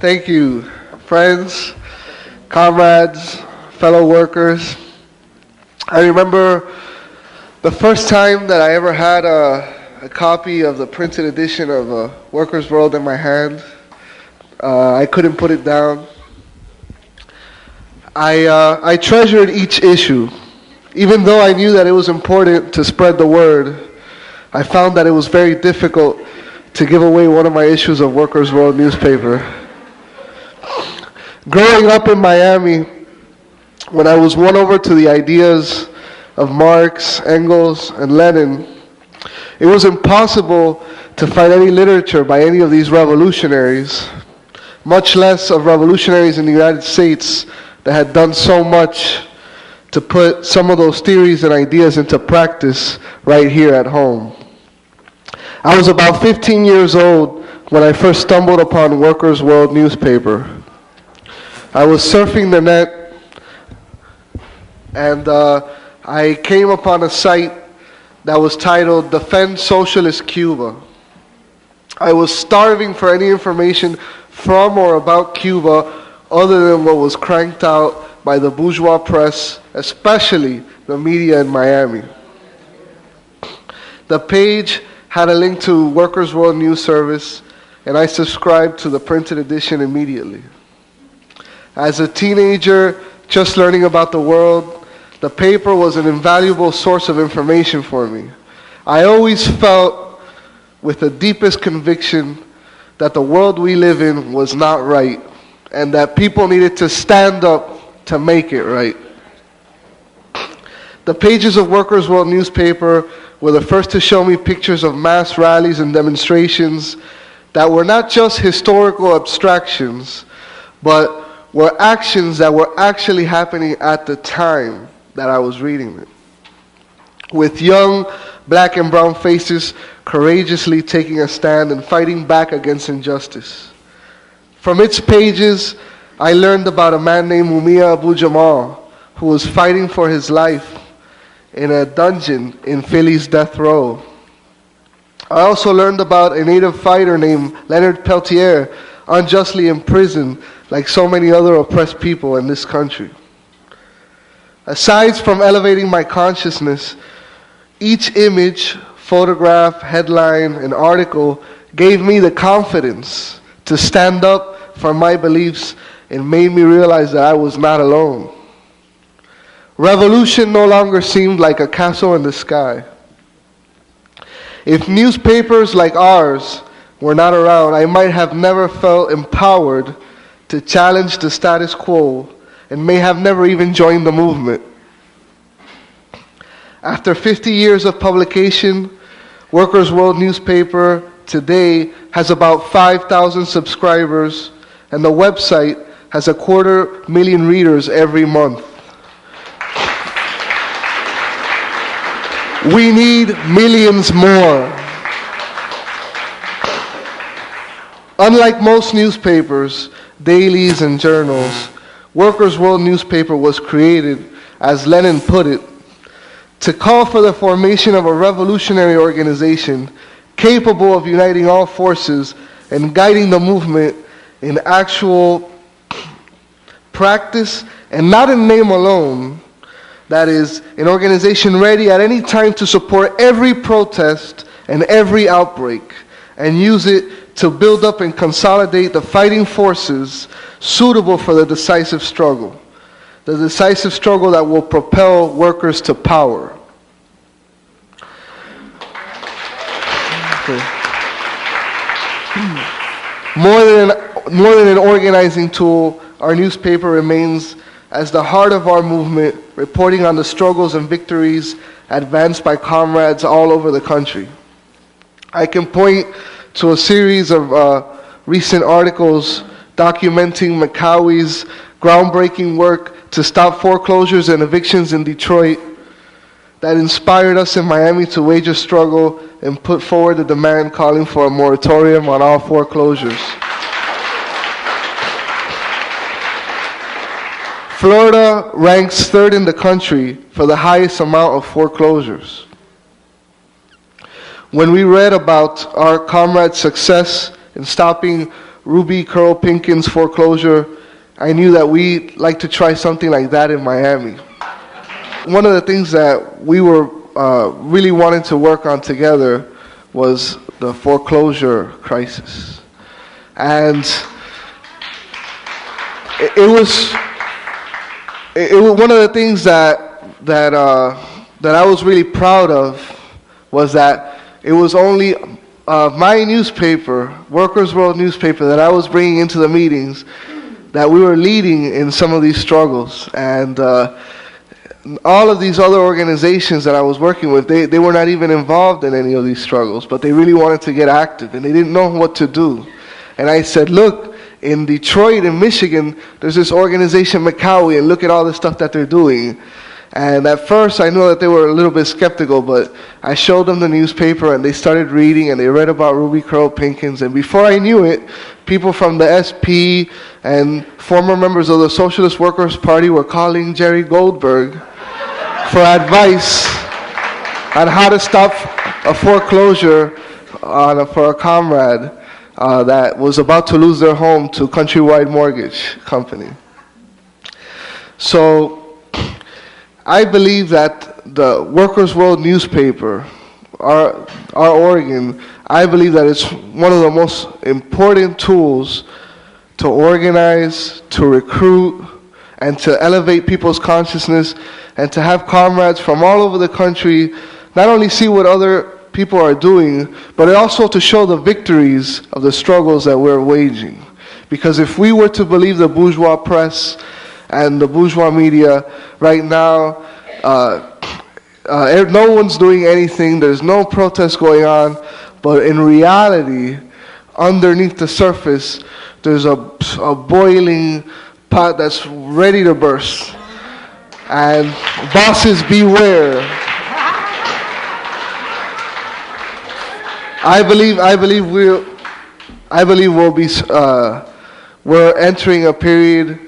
Thank you, friends, comrades, fellow workers. I remember the first time that I ever had a copy of the printed edition of Workers' World in my hand. I couldn't put it down. I treasured each issue. Even though I knew that it was important to spread the word, I found that it was very difficult to give away one of my issues of Workers' World newspaper. Growing up in Miami, when I was won over to the ideas of Marx, Engels, and Lenin, it was impossible to find any literature by any of these revolutionaries, much less of revolutionaries in the United States that had done so much to put some of those theories and ideas into practice right here at home. I was about 15 years old when I first stumbled upon Workers' World newspaper. I was surfing the net, and I came upon a site that was titled Defend Socialist Cuba. I was starving for any information from or about Cuba other than what was cranked out by the bourgeois press, especially the media in Miami. The page had a link to Workers' World News Service, and I subscribed to the printed edition immediately. As a teenager just learning about the world, the paper was an invaluable source of information for me. I always felt with the deepest conviction that the world we live in was not right, and that people needed to stand up to make it right. The pages of Workers' World newspaper were the first to show me pictures of mass rallies and demonstrations that were not just historical abstractions, but were actions that were actually happening at the time that I was reading it. With young black and brown faces courageously taking a stand and fighting back against injustice. From its pages, I learned about a man named Mumia Abu Jamal who was fighting for his life in a dungeon in Philly's death row. I also learned about a native fighter named Leonard Peltier, unjustly imprisoned like so many other oppressed people in this country. Aside from elevating my consciousness, each image, photograph, headline, and article gave me the confidence to stand up for my beliefs and made me realize that I was not alone. Revolution no longer seemed like a castle in the sky. If newspapers like ours were not around, I might have never felt empowered to challenge the status quo and may have never even joined the movement. After 50 years of publication, Workers' World newspaper today has about 5,000 subscribers, and the website has 250,000 readers every month. We need millions more. Unlike most newspapers, dailies, and journals, Workers' World newspaper was created, as Lenin put it, to call for the formation of a revolutionary organization capable of uniting all forces and guiding the movement in actual practice and not in name alone. That is, an organization ready at any time to support every protest and every outbreak and use it to build up and consolidate the fighting forces suitable for the decisive struggle. The decisive struggle that will propel workers to power. Okay. More than an organizing tool, our newspaper remains as the heart of our movement, reporting on the struggles and victories advanced by comrades all over the country. I can point to a series of recent articles documenting Macaui's groundbreaking work to stop foreclosures and evictions in Detroit that inspired us in Miami to wage a struggle and put forward a demand calling for a moratorium on all foreclosures. Florida ranks third in the country for the highest amount of foreclosures. When we read about our comrades' success in stopping Ruby Curl Pinkin's foreclosure, I knew that we'd like to try something like that in Miami. One of the things that we were really wanting to work on together was the foreclosure crisis. And it was one of the things that I was really proud of was that it was only my newspaper, Workers' World newspaper, that I was bringing into the meetings, that we were leading in some of these struggles. And all of these other organizations that I was working with, they were not even involved in any of these struggles, but they really wanted to get active, and they didn't know what to do. And I said, look, in Detroit and Michigan, there's this organization, McCowie, and look at all the stuff that they're doing. And at first, I know that they were a little bit skeptical, but I showed them the newspaper, and they started reading, and they read about Ruby Curl Pinkins. And before I knew it, people from the SP and former members of the Socialist Workers' Party were calling Jerry Goldberg for advice on how to stop a foreclosure for a comrade that was about to lose their home to Countrywide Mortgage Company. So I believe that the Workers' World newspaper, our organ, I believe that it's one of the most important tools to organize, to recruit, and to elevate people's consciousness, and to have comrades from all over the country not only see what other people are doing, but also to show the victories of the struggles that we're waging. Because if we were to believe the bourgeois press and the bourgeois media right now, no one's doing anything, there's no protest going on, but in reality, underneath the surface, there's a boiling pot that's ready to burst. And bosses beware. I believe we're entering a period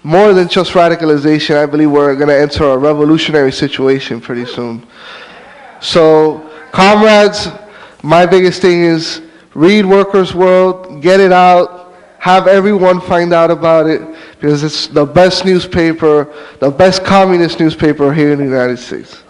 more than just radicalization. I believe we're going to enter a revolutionary situation pretty soon. So, comrades, my biggest thing is read Workers' World, get it out, have everyone find out about it, because it's the best newspaper, the best communist newspaper here in the United States.